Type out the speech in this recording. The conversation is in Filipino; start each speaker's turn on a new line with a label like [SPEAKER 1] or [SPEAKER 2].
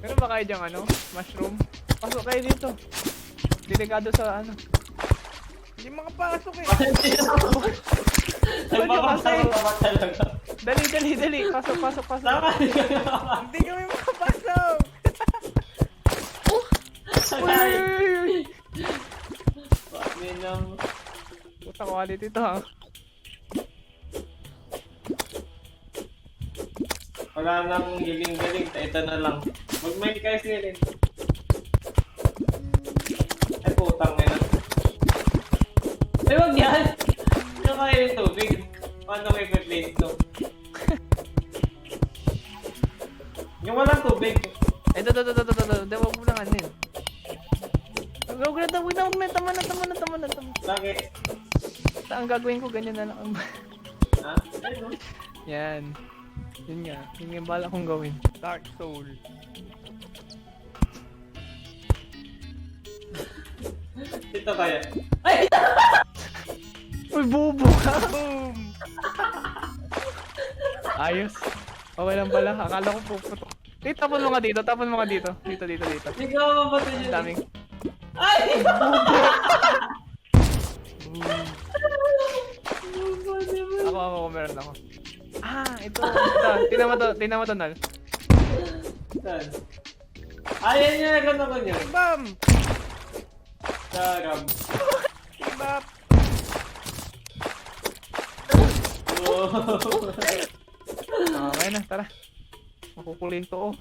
[SPEAKER 1] Meron ba kayo dyang ano? Mushroom? Pasok kayo dito. Delikado sa ano. Hindi makapasok eh. Saan ka kasi? Dali. Pasok. Hindi kami makapasok. Uy. Puta quality to ha.
[SPEAKER 2] Wala na akong giling-giling, ito na lang. Mag-mic kayo silin. Ay putang ina. Ay wag yan! Ano kayo yung tubig? Paano kayo i-place to? Yung walang tubig.
[SPEAKER 1] Ito. Huwag mo lang ano yun. Tama na.
[SPEAKER 2] Bakit?
[SPEAKER 1] Ang gagawin ko, ganyan na lang.
[SPEAKER 2] Ha? Ano?
[SPEAKER 1] Yan. Yun nga. Yun yung bala kong gawin. Dark Soul.
[SPEAKER 2] Ito kaya. Ay!
[SPEAKER 1] Uy, bubo ka! Boom! Ayos. Okay lang pala. Akala ko puputok. Eh, tapon mo nga dito. Dito.
[SPEAKER 2] Hindi ka mamatay
[SPEAKER 1] Ang
[SPEAKER 2] dyan.
[SPEAKER 1] daming.
[SPEAKER 2] Ay!
[SPEAKER 1] Ako, meron ako. Ito. Tingnan mo to, Nal.
[SPEAKER 2] Saan? Ayan niya, ganda ko niya.
[SPEAKER 1] Bam!
[SPEAKER 2] Sarap.
[SPEAKER 1] Bam!
[SPEAKER 2] Oh.
[SPEAKER 1] Okay na, tara. Makukuling to, oh.